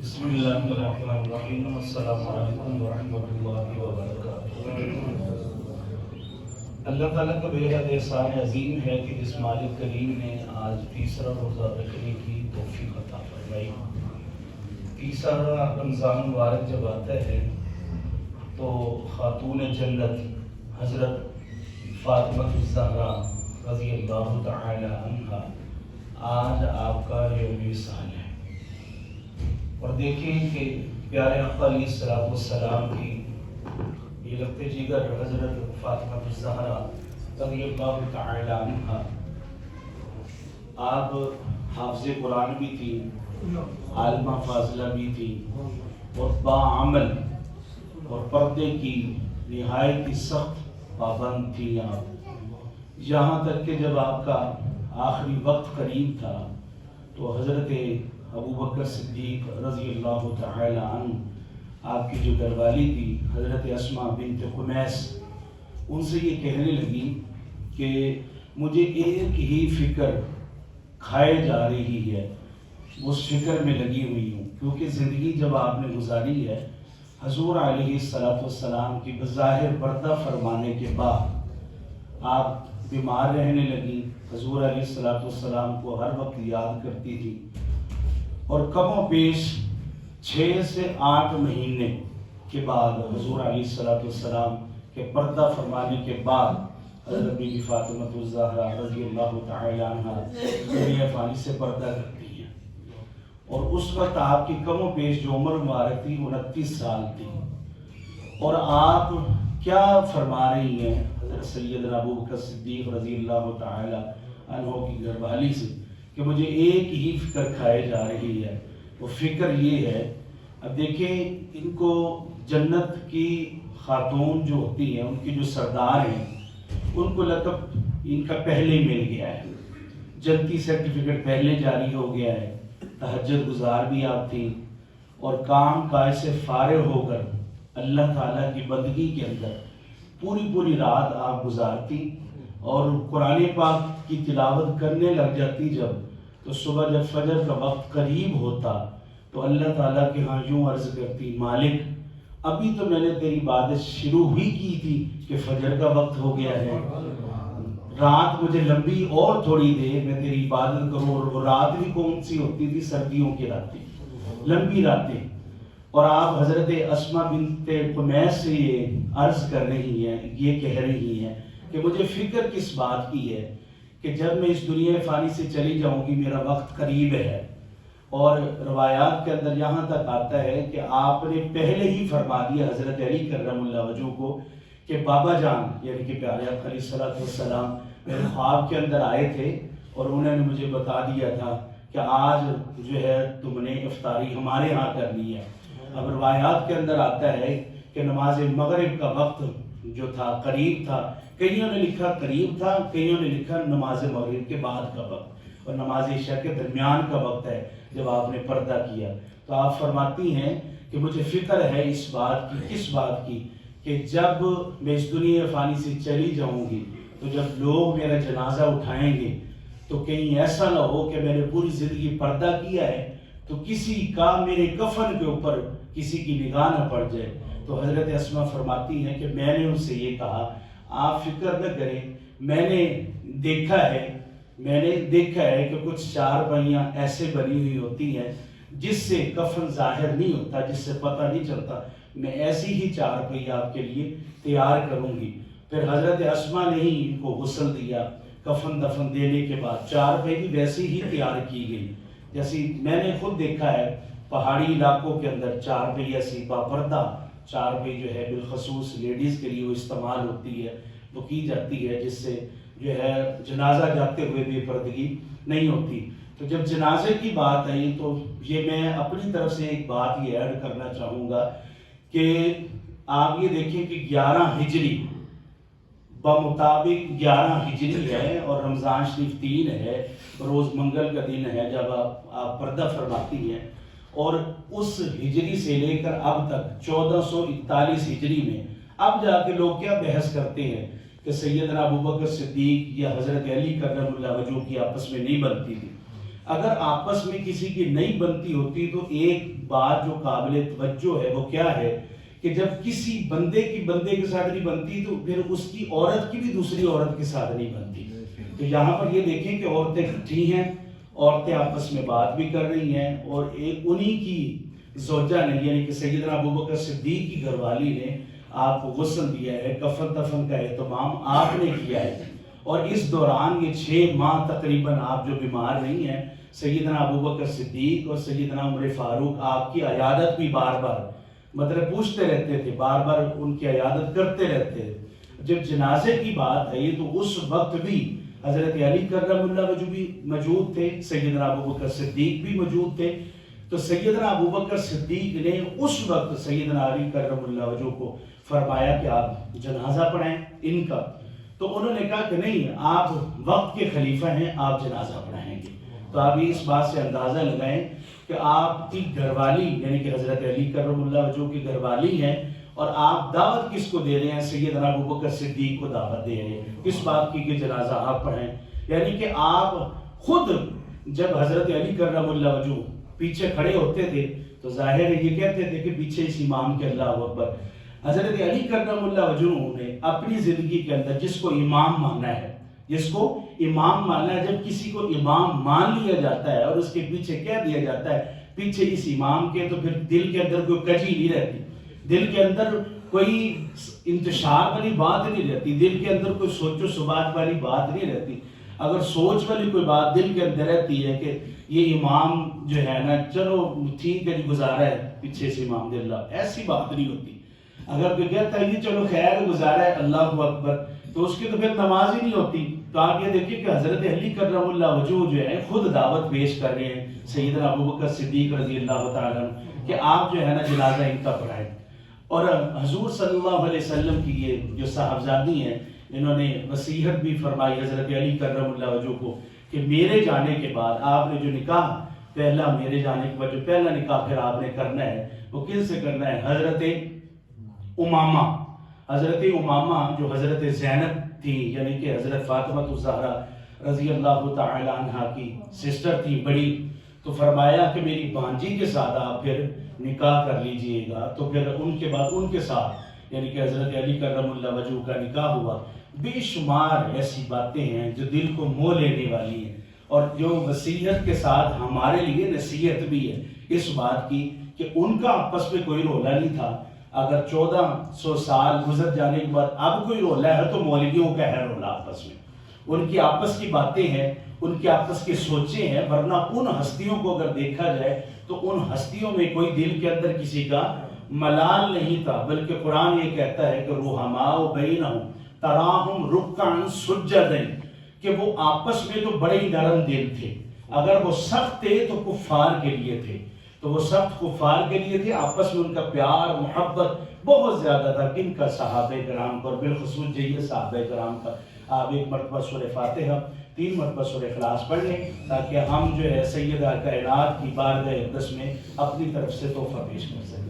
بسم اللہ الرحمن الرحیم، السلام علیکم ورحمۃ اللہ وبرکاتہ۔ اللہ تعالیٰ کا بے حد احسان عظیم ہے کہ جس مالک کریم نے آج تیسرا روزہ رکھنے کی توفیق عطا فرمائی۔ تیسرا رمضان مبارک جب آتا ہے تو خاتون جنت حضرت فاطمہ الزہرا رضی اللہ تعالی عنہا آج آپ کا یوم وصال ہے، اور دیکھیں کہ پیارے آقا علیہ السلام کی یہ لگتے جگر حضرت فاطمہ الزہرا رضی اللہ تعالی عنہا، آپ حافظ قرآن بھی تھی، عالمہ فاضلہ بھی تھی، اور باعمل اور پردے کی نہایت ہی سخت پابند تھی آپ، یہاں تک کہ جب آپ کا آخری وقت قریب تھا تو حضرت ابو بکر صدیق رضی اللہ تعالی عنہ، آپ کی جو گھر والی تھی حضرت اسماء بنت خمیس، ان سے یہ کہنے لگی کہ مجھے ایک ہی فکر کھائے جا رہی ہے، اس فکر میں لگی ہوئی ہوں، کیونکہ زندگی جب آپ نے گزاری ہے حضور علیہ السلام کی بظاہر پردہ فرمانے کے بعد آپ بیمار رہنے لگی، حضور علیہ السلام کو ہر وقت یاد کرتی تھی، اور کم و بیش 6 سے 8 مہینے کے بعد حضور علیہ السلام کے پردہ فرمانے کے بعد حضرت بی بی فاطمہ الزہرا رضی اللہ تعالی عنہا دنیا فانی سے پردہ کرتی ہیں، اور اس وقت آپ کی کم و بیش جو عمر مبارک تھی 29 سال تھی، اور آپ کیا فرما رہی ہیں حضرت سیدنا ابو بکر صدیق رضی اللہ تعالی عنہ کی گھر والی سے کہ مجھے ایک ہی فکر کھائے جا رہی ہے، وہ فکر یہ ہے۔ اب دیکھیں، ان کو جنت کی خاتون جو ہوتی ہیں، ان کی جو سردار ہیں، ان کو لقب ان کا پہلے ہی مل گیا ہے، جنتی سرٹیفکیٹ پہلے جاری ہو گیا ہے، تہجد گزار بھی آپ تھیں، اور کام کاج سے فارغ ہو کر اللہ تعالیٰ کی بندگی کے اندر پوری رات آپ گزارتی، اور قرآن پاک کی تلاوت کرنے لگ جاتی جب، تو صبح جب فجر کا وقت قریب ہوتا تو اللہ تعالیٰ کے ہاں یوں عرض کرتی، مالک ابھی تو میں نے تیری عبادت شروع ہی کی تھی کہ فجر کا وقت ہو گیا ہے، رات مجھے لمبی اور تھوڑی دیر میں تیری عبادت کروں، اور وہ رات بھی کون سی ہوتی تھی؟ سردیوں کی راتیں، لمبی راتیں، اور آپ حضرت اسماء بنت خمیس سے یہ عرض کر رہی ہیں، یہ کہہ رہی ہیں کہ مجھے فکر کس بات کی ہے کہ جب میں اس دنیا فانی سے چلی جاؤں گی میرا وقت قریب ہے، اور روایات کے اندر یہاں تک آتا ہے کہ آپ نے پہلے ہی فرما دیا حضرت علی کرم اللہ وجہہ کو کہ بابا جان یعنی کہ پیارے آقا علیہ السلام میرے خواب کے اندر آئے تھے، اور انہوں نے مجھے بتا دیا تھا کہ آج جو ہے تم نے افطاری ہمارے ہاں کرنی ہے۔ اب روایات کے اندر آتا ہے کہ نماز مغرب کا وقت جو تھا قریب تھا، کئیوں نے لکھا قریب تھا، کئیوں نے لکھا نماز مغرب کے بعد کا وقت، اور نماز عشاء کے درمیان کا وقت ہے جب آپ نے پردہ کیا۔ تو آپ فرماتی ہیں کہ مجھے فکر ہے اس بات کی، کس بات کی؟ کہ جب میں اس دنیا فانی سے چلی جاؤں گی تو جب لوگ میرا جنازہ اٹھائیں گے تو کہیں ایسا نہ ہو کہ میں نے پوری زندگی پردہ کیا ہے تو کسی کا میرے کفن کے اوپر کسی کی نگاہ نہ پڑ جائے۔ تو حضرت اسماء فرماتی ہیں کہ میں نے ان سے یہ کہا، آپ فکر نہ کریں، میں نے دیکھا ہے کہ کچھ چارپائیاں ایسے بنی ہوئی ہوتی ہیں جس سے کفن ظاہر نہیں ہوتا، جس سے پتہ نہیں چلتا، میں ایسی ہی چارپائی آپ کے لیے تیار کروں گی۔ پھر حضرت اسماء نے ہی ان کو غسل دیا، کفن دفن دینے کے بعد چارپائی بھی ویسی ہی تیار کی گئی جیسی میں نے خود دیکھا ہے پہاڑی علاقوں کے اندر چارپائی ایسی باپردہ چارپائی جو ہے بالخصوص لیڈیز کے لیے وہ استعمال ہوتی ہے، وہ کی جاتی ہے، جس سے جو ہے جنازہ جاتے ہوئے بے پردگی نہیں ہوتی۔ تو جب جنازے کی بات آئی تو یہ میں اپنی طرف سے ایک بات یہ ایڈ کرنا چاہوں گا کہ آپ یہ دیکھیں کہ 11 ہجری بمطابق 11 ہجری ہے، اور رمضان شریف 3 ہے، روز منگل کا دن ہے جب آپ پردہ فرماتی ہیں، اور اس ہجری سے لے کر اب تک 1441 ہجری میں اب جا کے لوگ کیا بحث کرتے ہیں کہ سیدنا ابو بکر صدیق یا حضرت علی کرم اللہ وجہہ کی آپس میں نہیں بنتی تھی۔ اگر آپس میں کسی کی نہیں بنتی ہوتی تو ایک بات جو قابل توجہ ہے وہ کیا ہے کہ جب کسی بندے کی بندے کے ساتھ نہیں بنتی تو پھر اس کی عورت کی بھی دوسری عورت کے ساتھ نہیں بنتی. تو یہاں پر یہ دیکھیں کہ عورتیں اکٹھی ہیں، عورتیں آپس میں بات بھی کر رہی ہیں، اور ایک انہی کی زوجہ نے یعنی کہ سیدنا ابوبکر صدیق کی گھر والی نے آپ کو غسل دیا ہے، کفن دفن کا اہتمام آپ نے کیا ہے. اور اس دوران یہ 6 ماہ تقریباً آپ جو بیمار رہی ہیں، سیدنا ابوبکر صدیق اور سیدنا عمر فاروق آپ کی عیادت بھی بار بار مطلب پوچھتے رہتے تھے، بار بار ان کی عیادت کرتے رہتے تھے. جب جنازے کی بات ہے تو اس وقت بھی حضرت علی کرم اللہ وجہ بھی موجود تھے، سیدنا ابوبکر صدیق بھی موجود تھے. تو سیدنا ابوبکر صدیق نے اس وقت سیدنا علی کرم اللہ وجہ کو فرمایا کہ آپ جنازہ پڑھائیں ان کا. تو انہوں نے کہا کہ نہیں، آپ وقت کے خلیفہ ہیں، آپ جنازہ پڑھائیں گے. تو آپ اس بات سے اندازہ لگائیں کہ آپ کی گھر والی یعنی کہ حضرت علی کرم اللہ وجہ کی گھر والی ہیں، اور آپ دعوت کس کو دے رہے ہیں؟ سیدنا ابوبکر صدیق کو دعوت دے رہے ہیں. کس بات کی کہ جنازہ آپ پڑھیں. یعنی کہ آپ خود جب حضرت علی کرم اللہ وجہ پیچھے کھڑے ہوتے تھے تو ظاہر ہے یہ کہتے تھے کہ پیچھے اس امام کے اللہ اکبر. حضرت علی کرم اللہ وجہ نے اپنی زندگی کے اندر جس کو امام ماننا ہے، جس کو امام ماننا ہے، جب کسی کو امام مان لیا جاتا ہے اور اس کے پیچھے کہہ دیا جاتا ہے پیچھے اس امام کے، تو پھر دل کے اندر کوئی کجی نہیں رہتی، دل کے اندر کوئی انتشار والی بات نہیں رہتی، دل کے اندر کوئی سوچ و سبات والی بات نہیں رہتی. اگر سوچ والی کوئی بات دل کے اندر رہتی ہے کہ یہ امام جو ہے نا چلو ٹھیک ہے جی گزارا ہے پیچھے سے امام دے اللہ، ایسی بات نہیں ہوتی. اگر کوئی کہتا ہے یہ چلو خیر گزارا ہے اللہ اکبر، تو اس کی تو پھر نماز ہی نہیں ہوتی. تو آپ یہ دیکھیں کہ حضرت علی کرم اللہ وجہ جو ہے خود دعوت پیش کر رہے ہیں سیدنا ابوبکر صدیق رضی اللہ تعالیٰ عنہ کہ آپ جو ہے نا جنازہ ان کا پڑھائیں. اور حضور صلی اللہ علیہ وسلم کی یہ جو صاحبزادی ہیں انہوں نے وصیت بھی فرمائی حضرت علی کرم اللہ وجہ کو کہ میرے جانے کے بعد آپ نے جو نکاح پہلا میرے جانے کے بعد جو پہلا نکاح پھر آپ نے کرنا ہے وہ کن سے کرنا ہے؟ حضرت امامہ. حضرت امامہ جو حضرت زینب تھی یعنی کہ حضرت فاطمہ الزہرا رضی اللہ تعالی عنہ کی سسٹر تھی بڑی. تو فرمایا کہ میری بانجی کے ساتھ آپ پھر نکاح کر لیجئے گا. تو پھر ان کے بعد ان کے ساتھ یعنی کہ حضرت علی کرم اللہ وجہ کا نکاح ہوا. بے شمار ایسی باتیں ہیں جو دل کو موہ لینے والی ہیں، اور جو وصیت کے ساتھ ہمارے لیے نصیحت بھی ہے اس بات کی کہ ان کا آپس میں کوئی رولا نہیں تھا. اگر 1400 سال گزر جانے کے بعد اب کوئی رولا ہے تو مولویوں کا ہے رولا آپس میں. ان کی آپس کی باتیں ہیں، ان کی آپس کی سوچیں ہیں، ورنہ ان ہستیوں کو اگر دیکھا جائے تو ان ہستیوں میں کوئی دل کے اندر کسی کا ملال نہیں تھا. بلکہ قرآن یہ کہتا ہے کہ رحماء بینہم تراہم رکعا سجدا، کہ وہ آپس میں تو بڑے ہی نرم دل تھے. اگر وہ سخت تھے تو کفار کے لیے تھے، تو وہ سخت کفار کے لیے تھے. آپس میں ان کا پیار محبت بہت زیادہ تھا. کن کا؟ صحابہ کرام پر، بالخصوص جیسے صحابہ کرام کا. آپ ایک مرتبہ سورہ فاتحہ 3 مرتبہ سورہ اخلاص پڑھ لیں تاکہ ہم جو ہے سیدہ کائنات کی بارگاہ اقدس میں اپنی طرف سے تحفہ پیش کر سکیں.